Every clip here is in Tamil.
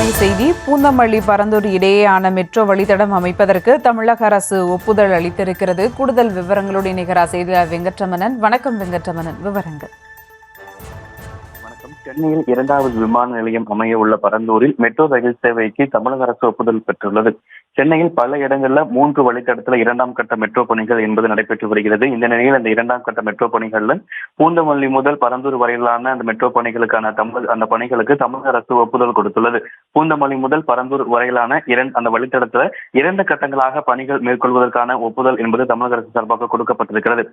அண்மை செய்தி. பூந்தமல்லி பரந்தூர் இடையேயான மெட்ரோ வழித்தடம் அமைப்பதற்கு தமிழக அரசு ஒப்புதல் அளித்திருக்கிறது. கூடுதல் விவரங்களோடு இணைகிறார் செய்தியாளர் வெங்கட்ரமணன். வணக்கம் வெங்கட்ரமணன், விவரங்கள். சென்னையில் 2வது விமான நிலையம் அமைய உள்ள பரந்தூரில் மெட்ரோ ரயில் சேவைக்கு தமிழக அரசு ஒப்புதல் பெற்றுள்ளது. சென்னையில் பல இடங்கள்ல 3 வழித்தடத்துல 2ஆம் கட்ட மெட்ரோ பணிகள் என்பது நடைபெற்று வருகிறது. இந்த நிலையில் அந்த 2ஆம் கட்ட மெட்ரோ பணிகள்ல பூந்தமல்லி முதல் பரந்தூர் வரையிலான அந்த மெட்ரோ பணிகளுக்கான அந்த பணிகளுக்கு தமிழக அரசு ஒப்புதல் கொடுத்துள்ளது. பூந்தமல்லி முதல் பரந்தூர் வரையிலான அந்த வழித்தடத்துல 2 கட்டங்களாக பணிகள் மேற்கொள்வதற்கான ஒப்புதல் என்பது தமிழக அரசு சார்பாக கொடுக்கப்பட்டிருக்கிறது.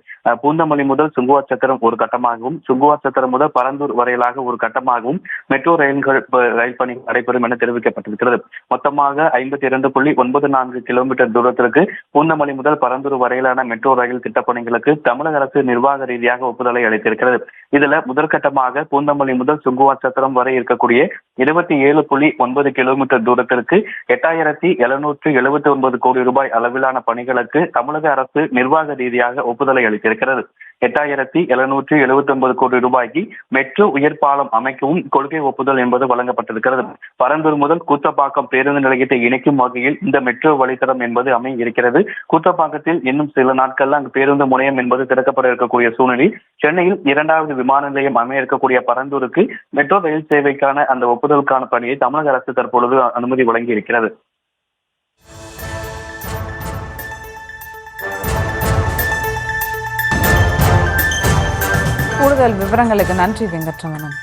பூந்தமல்லி முதல் சுங்குவார் சத்திரம் ஒரு கட்டமாகவும், சுங்குவார் சத்திரம் முதல் பரந்தூர் வரையிலாக ஒரு கட்டமாகவும் மெட்ரோ ரயில் பணிகள் நடைபெறும் என தெரிவிக்கப்பட்டிருக்கிறது. மொத்தமாக 52.94 கிலோமீட்டர் தூரத்திற்கு பூந்தமல்லி முதல் பரந்தூர் வரையிலான மெட்ரோ ரயில் திட்டப்பணிகளுக்கு தமிழக அரசு நிர்வாக ரீதியாக ஒப்புதலை அளித்திருக்கிறது. இதுல முதற்கட்டமாக பூந்தமல்லி முதல் சுங்குவார் சத்திரம் வரை இருக்கக்கூடிய 27.9 கிலோமீட்டர் தூரத்திற்கு 8779 கோடி ரூபாய் அளவிலான பணிகளுக்கு தமிழக அரசு நிர்வாக ரீதியாக ஒப்புதலை அளித்திருக்கிறது. 8779 கோடி ரூபாய்க்கு மெட்ரோ உயர்பாலம் அமைக்கவும் கொள்கை ஒப்புதல் என்பது வழங்கப்பட்டிருக்கிறது. பரந்தூர் முதல் கூத்தப்பாக்கம் பேருந்து நிலையத்தை இணைக்கும் வகையில் இந்த மெட்ரோ வழித்தடம் என்பது அமைய இருக்கிறது. கூத்தப்பாக்கத்தில் இன்னும் சில நாட்கள்ல அங்கு பேருந்து முனையம் என்பது திறக்கப்பட இருக்கக்கூடிய சூழ்நிலை சென்னையில் 2வது விமான நிலையம் அமைய இருக்கக்கூடிய பரந்தூருக்கு மெட்ரோ ரயில் சேவைக்கான அந்த ஒப்புதலுக்கான பணியை தமிழக அரசு தற்பொழுது அனுமதி வழங்கி இருக்கிறது. கூடுதல் விவரங்களுக்கு நன்றி வெங்கட்ரமணன்.